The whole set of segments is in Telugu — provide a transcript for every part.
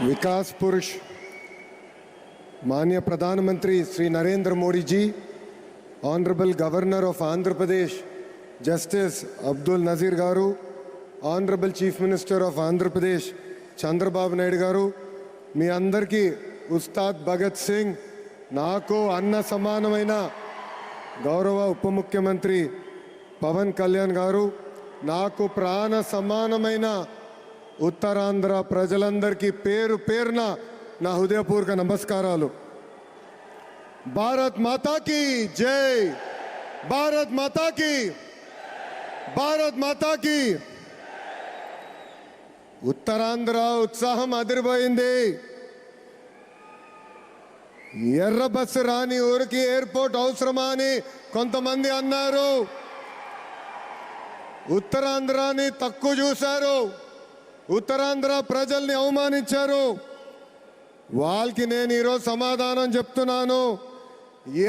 विकास पुरुष माननीय प्रधानमंत्री Shri Narendra Modi ji, honourable governor of Andhra Pradesh justice Abdul Nazeer garu, honourable chief minister of Andhra Pradesh Chandrababu Naidu garu, మీ అందరికీ ఉస్తాద్ భగత్ సింగ్, నాకు అన్న సమానమైన గౌరవ ఉప ముఖ్యమంత్రి పవన్ కళ్యాణ్ గారు, నాకు ప్రాణ సమానమైన ఉత్తరాంధ్ర ప్రజలందరికీ పేరు పేరున నా హృదయపూర్వక నమస్కారాలు. భారత్ మాతాకి జై, భారత్ మాతాకి, భారత్ మాతాకి. ఉత్తరాంధ్ర ఉత్సాహం అదిరిపోయింది. ఎర్ర బస్సు రాని ఊరికి ఎయిర్పోర్ట్ అవసరమా అని కొంతమంది అన్నారు. ఉత్తరాంధ్రాని తక్కువ చూశారు, ఉత్తరాంధ్ర ప్రజల్ని అవమానించారు. వాళ్ళకి నేను ఈరోజు సమాధానం చెప్తున్నాను.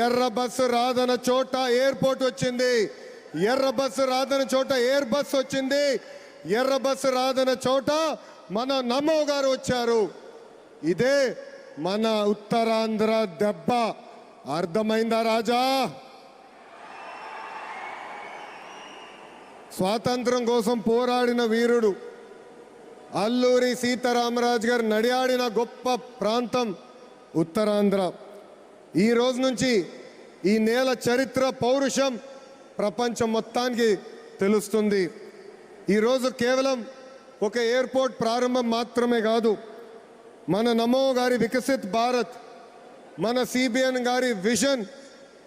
ఎర్ర బస్సు రాదన్న చోట ఎయిర్పోర్ట్ వచ్చింది, ఎర్ర బస్సు రాదన్న చోట ఎయిర్ బస్ వచ్చింది, ఎర్ర బస్సు రాదన్న చోట మన నమో గారు వచ్చారు. ఇదే మన ఉత్తరాంధ్ర దెబ్బ. అర్థమైందా రాజా? స్వాతంత్రం కోసం పోరాడిన వీరుడు అల్లూరి సీతారామరాజు గారు నడియాడిన గొప్ప ప్రాంతం ఉత్తరాంధ్ర. ఈ రోజు నుంచి ఈ నేల చరిత్ర, పౌరుషం ప్రపంచం మొత్తానికి తెలుస్తుంది. ఈరోజు కేవలం ఒక ఎయిర్పోర్ట్ ప్రారంభం మాత్రమే కాదు, మన నమో గారి వికసిత్ భారత్, మన సిబిఎన్ గారి విజన్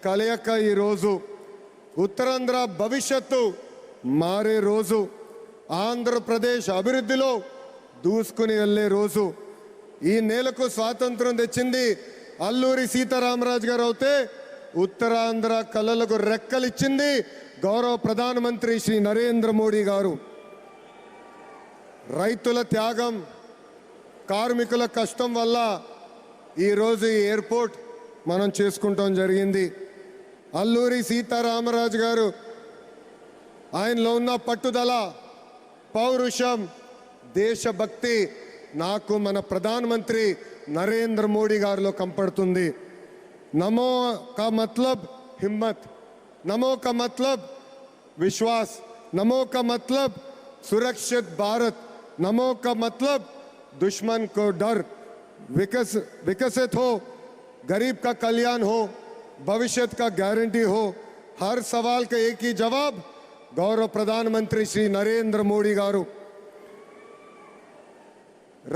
కలయిక. ఈరోజు ఉత్తరాంధ్ర భవిష్యత్తు మారే రోజు, ఆంధ్రప్రదేశ్ అభివృద్ధిలో దూసుకుని వెళ్ళే రోజు. ఈ నేలకు స్వాతంత్రం తెచ్చింది అల్లూరి సీతారామరాజు గారు అయితే, ఉత్తరాంధ్ర కళలకు రెక్కలిచ్చింది గౌరవ ప్రధానమంత్రి శ్రీ నరేంద్ర మోడీ గారు. రైతుల త్యాగం, కార్మికుల కష్టం వల్ల ఈరోజు ఈ ఎయిర్పోర్ట్ మనం చేసుకుంటాం జరిగింది. అల్లూరి సీతారామరాజు గారు ఆయనలో ఉన్న పట్టుదల, పౌరుషం, దేశభక్తి నాకు మన ప్రధానమంత్రి నరేంద్ర మోడీ గారిలో కంపడుతుంది. నమో కా మతలబ్ హిమ్మత్, నమో కా మతలబ్ విశ్వాస్, నమో కా మతలబ్ सुरक्षित भारत, नमो का मतलब दुश्मन को डर, विकसित हो, गरीब का कल्याण हो, भविष्य का गारंटी हो. हर सवाल का एक ही जवाब गौरव प्रधानमंत्री श्री नरेंद्र मोदी गारू.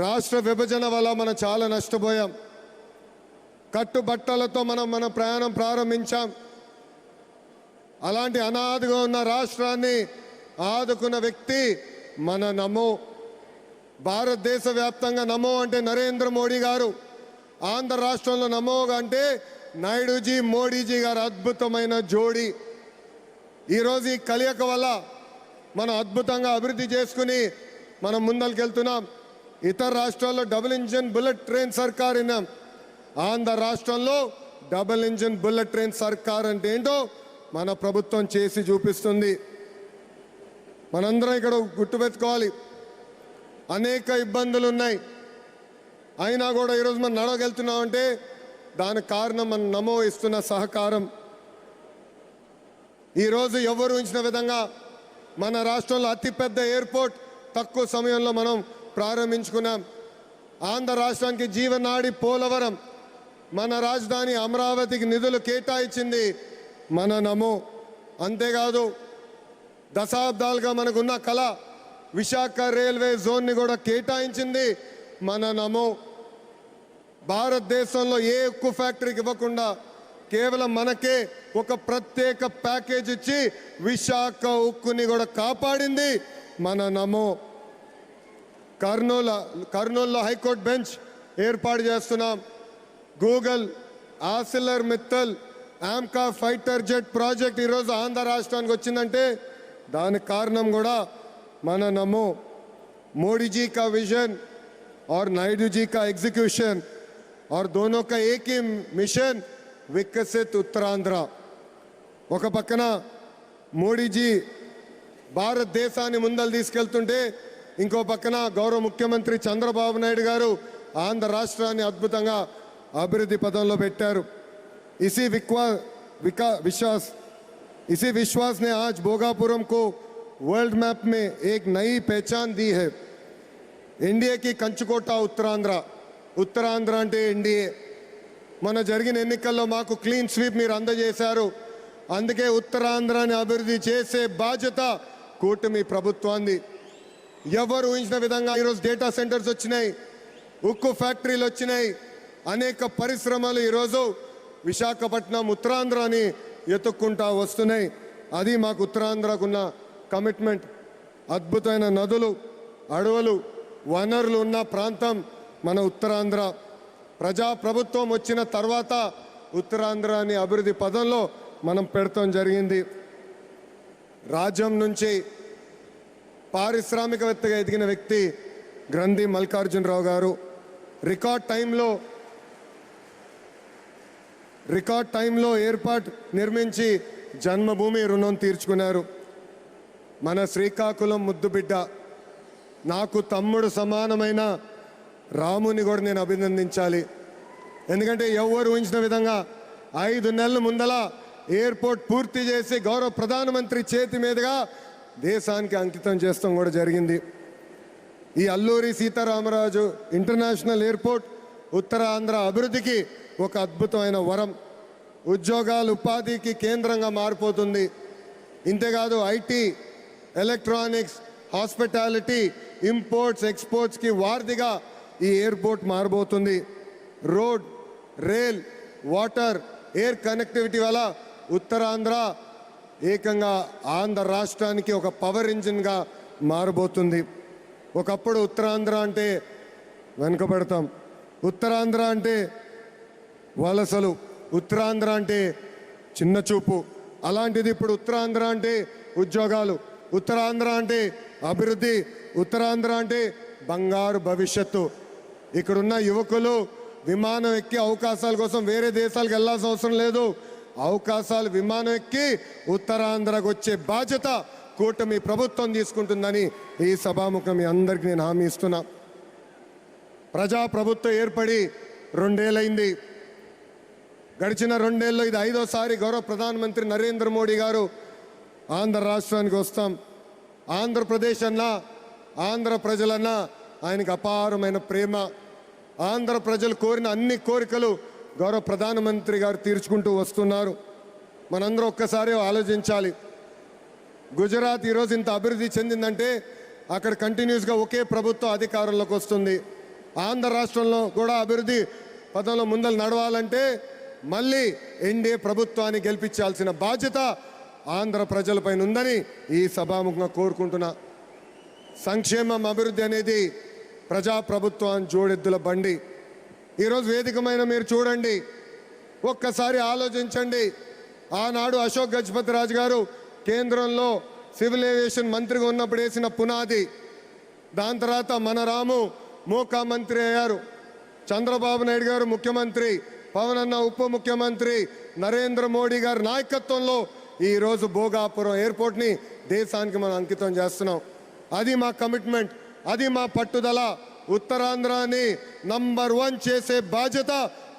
రాష్ట్ర విభజన వల్ల మనం చాలా నష్టపోయాం. కట్టుబట్టలతో మన ప్రయాణం ప్రారంభించాం. అలాంటి అనాథగా ఉన్న రాష్ట్రాన్ని ఆదుకున్న వ్యక్తి మన నమో. భారతదేశ వ్యాప్తంగా నమో అంటే నరేంద్ర మోడీ గారు, ఆంధ్ర రాష్ట్రంలో నమో అంటే నాయుడుజీ, మోడీజీ గారు అద్భుతమైన జోడీ. ఈరోజు ఈ కలయిక వల్ల మనం అద్భుతంగా అభివృద్ధి చేసుకుని మనం ముందరికెళ్తున్నాం. ఇతర రాష్ట్రాల్లో డబుల్ ఇంజిన్ బుల్లెట్ ట్రైన్ సర్కార్ విన్నాం. ఆంధ్ర రాష్ట్రంలో డబుల్ ఇంజిన్ బుల్లెట్ ట్రైన్ సర్కార్ అంటే ఏంటో మన ప్రభుత్వం చేసి చూపిస్తుంది. మనందరం ఇక్కడ గుర్తుపెట్టుకోవాలి, అనేక ఇబ్బందులు ఉన్నాయి, అయినా కూడా ఈరోజు మనం నడవగలుగుతున్నామంటే దానికి కారణం మన నమో ఇస్తున్న సహకారం. ఈరోజు ఎవరు ఊహించిన విధంగా మన రాష్ట్రంలో అతిపెద్ద ఎయిర్పోర్ట్ తక్కువ సమయంలో మనం ప్రారంభించుకున్నాం. ఆంధ్ర రాష్ట్రానికి జీవనాడి పోలవరం, మన రాజధాని అమరావతికి నిధులు కేటాయించింది మన నమో. అంతేకాదు దశాబ్దాలుగా మనకున్న కళ విశాఖ రైల్వే జోన్ని కూడా కేటాయించింది మన నమో. భారతదేశంలో ఏ ఉక్కు ఫ్యాక్టరీకి ఇవ్వకుండా కేవలం మనకే ఒక ప్రత్యేక ప్యాకేజ్ ఇచ్చి విశాఖ ఉక్కుని కూడా కాపాడింది మన నమో. కర్నూలులో హైకోర్టు బెంచ్ ఏర్పాటు చేస్తున్నాం. Google, ఆసిలర్ Mittal, AMCA fighter jet project ఈరోజు ఆంధ్ర రాష్ట్రానికి వచ్చిందంటే దానికి కారణం కూడా మన నమో. मोदी जी का विजन और नायडू जी का एग्जीक्यूशन और दोनों का एक ही मिशन, विकसित उत्तरांध्र. ఒక పక్కన మోడీ జీ భారతదేశాన్ని ముందలు తీసుకెళ్తుంటే ఇంకో పక్కన గౌరవ ముఖ్యమంత్రి చంద్రబాబు నాయుడు గారు ఆంధ్ర రాష్ట్రాన్ని అద్భుతంగా అభివృద్ధి పదంలో పెట్టారు. इसी विश्वास ने आज भोगापुरम को वर्ल्ड मैप में एक नई पहचान दी है. एनडीए की कंचुकोట ఉత్తరాంధ్ర అంటే ఎన్డీఏ. మన జరిగిన ఎన్నికల్లో మాకు క్లీన్ స్వీప్ మీరు అందజేశారు. అందుకే ఉత్తరాంధ్రాన్ని అభివృద్ధి చేసే బాధ్యత కూటమి ప్రభుత్వాన్ని. ఎవరు ఊహించిన విధంగా ఈరోజు డేటా సెంటర్స్ వచ్చినాయి, ఉక్కు ఫ్యాక్టరీలు వచ్చినాయి, అనేక పరిశ్రమలు ఈరోజు విశాఖపట్నం ఉత్తరాంధ్రాని ఎత్తుక్కుంటా వస్తున్నాయి. అది మాకు ఉత్తరాంధ్రకున్న కమిట్మెంట్. అద్భుతమైన నదులు, అడవులు, వనరులు ఉన్న ప్రాంతం మన ఉత్తరాంధ్ర. ప్రజాప్రభుత్వం వచ్చిన తర్వాత ఉత్తరాంధ్రాని అభివృద్ధి పదంలో మనం పెడతాం జరిగింది. రాజ్యం నుంచి పారిశ్రామికవేత్తగా ఎదిగిన వ్యక్తి గ్రంథి మల్లికార్జునరావు గారు రికార్డ్ టైంలో ఎయిర్పోర్ట్ నిర్మించి జన్మభూమి రుణం తీర్చుకున్నారు. మన శ్రీకాకుళం ముద్దుబిడ్డ, నాకు తమ్ముడు సమానమైన రాముని కూడా నేను అభినందించాలి. ఎందుకంటే ఎవరు ఊహించిన విధంగా 5 నెలల ముందల ఎయిర్పోర్ట్ పూర్తి చేసి గౌరవ ప్రధానమంత్రి చేతి మీదుగా దేశానికి అంకితం చేస్తాం కూడా జరిగింది. ఈ అల్లూరి సీతారామరాజు ఇంటర్నేషనల్ ఎయిర్పోర్ట్ ఉత్తరాంధ్ర అభివృద్ధికి ఒక అద్భుతమైన వరం. ఉద్యోగాలు, ఉపాధికి కేంద్రంగా మారిపోతుంది. ఇంతేకాదు ఐటీ, ఎలక్ట్రానిక్స్, హాస్పిటాలిటీ, ఇంపోర్ట్స్, ఎక్స్పోర్ట్స్కి వారధిగా ఈ ఎయిర్పోర్ట్ మారబోతుంది. Road, rail, water, air connectivity వల్ల ఉత్తరాంధ్ర ఏకంగా ఆంధ్ర రాష్ట్రానికి ఒక పవర్ ఇంజిన్గా మారబోతుంది. ఒకప్పుడు ఉత్తరాంధ్ర అంటే వెనుకబడతాం, ఉత్తరాంధ్ర అంటే వలసలు, ఉత్తరాంధ్ర అంటే చిన్న చూపు. అలాంటిది ఇప్పుడు ఉత్తరాంధ్ర అంటే ఉద్యోగాలు, ఉత్తరాంధ్ర అంటే అభివృద్ధి, ఉత్తరాంధ్ర అంటే బంగారు భవిష్యత్తు. ఇక్కడున్న యువకులు విమానం ఎక్కి అవకాశాల కోసం వేరే దేశాలకు వెళ్ళాల్సిన అవసరం లేదు. అవకాశాలు విమానం ఎక్కి ఉత్తరాంధ్రకు వచ్చే బాధ్యత కూటమి ప్రభుత్వం తీసుకుంటుందని ఈ సభాముఖం మీ అందరికీ నేను హామీ ఇస్తున్నా. ప్రజాప్రభుత్వం ఏర్పడి 2 ఏళ్ళైంది. గడిచిన 2 ఏళ్ళలో ఇది 5వ గౌరవ ప్రధానమంత్రి నరేంద్ర మోడీ గారు ఆంధ్ర రాష్ట్రానికి వస్తాం. ఆంధ్రప్రదేశ్ అన్నా, ఆంధ్ర ప్రజలన్నా ఆయనకు అపారమైన ప్రేమ. ఆంధ్ర ప్రజలు కోరిన అన్ని కోరికలు గౌరవ ప్రధానమంత్రి గారు తీర్చుకుంటూ వస్తున్నారు. మనందరూ ఒక్కసారి ఆలోచించాలి. గుజరాత్ ఈరోజు ఇంత అభివృద్ధి చెందిందంటే అక్కడ కంటిన్యూస్గా ఒకే ప్రభుత్వం అధికారంలోకి వస్తుంది. ఆంధ్ర రాష్ట్రంలో కూడా అభివృద్ధి పదంలో ముందలు నడవాలంటే మళ్ళీ ఎన్డీఏ ప్రభుత్వాన్ని గెలిపించాల్సిన బాధ్యత ఆంధ్ర ప్రజలపైన ఉందని ఈ సభాముఖంగా కోరుకుంటున్నా. సంక్షేమం, అభివృద్ధి అనేది ప్రజాప్రభుత్వం జోడెద్దుల బండి. ఈరోజు వేదికమైన మీరు చూడండి, ఒక్కసారి ఆలోచించండి. ఆనాడు అశోక్ గజపతి రాజు గారు కేంద్రంలో సివిల్ ఏవియేషన్ మంత్రిగా ఉన్నప్పుడు వేసిన పునాది. దాని తర్వాత మన రాము మోకా మంత్రి అయ్యారు, చంద్రబాబు నాయుడు గారు ముఖ్యమంత్రి, పవన్ అన్న ఉప ముఖ్యమంత్రి, నరేంద్ర మోడీ గారి నాయకత్వంలో ఈరోజు భోగాపురం ఎయిర్పోర్ట్ని దేశానికి మనం అంకితం చేస్తున్నాం. అది మా కమిట్మెంట్, అది మా పట్టుదల. ఉత్తరాంధ్రాని నంబర్ 1 చేసే బాధ్యత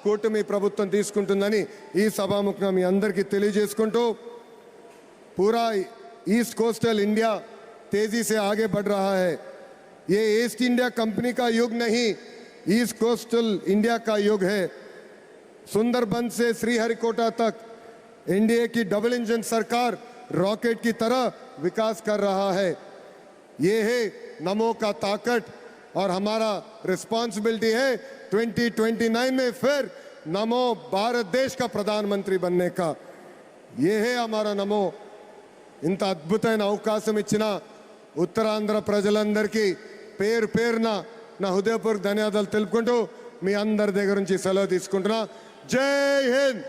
కూటమి ప్రభుత్వం తీసుకుంటుందని ఈ సభాముఖంగా మీ అందరికీ తెలియజేసుకుంటూ, पूरा ईस्ट कोस्टल इंडिया तेजी से आगे बढ़ रहा है. ये ईस्ट इंडिया कंपनी का युग नहीं, ईस्ट कोस्टल इंडिया का युग है. सुंदरबन से श्रीहरिकोटा तक एनडीए की डबल इंजन सरकार रॉकेट की तरह विकास कर रहा है. ये है नमो का ताकत और हमारा रिस्पॉन्सिबिलिटी है 2029 में फिर नमो भारत देश का प्रधानमंत्री बनने का. ये है हमारा नमो. ఇంత అద్భుతమైన అవకాశం ఇచ్చిన ఉత్తరాంధ్ర ప్రజలందరికీ పేరు పేరున నా హృదయపూర్వక ధన్యవాదాలు తెలుపుకుంటూ మీ అందరి దగ్గర నుంచి సెలవు తీసుకుంటున్నా. జై హింద్.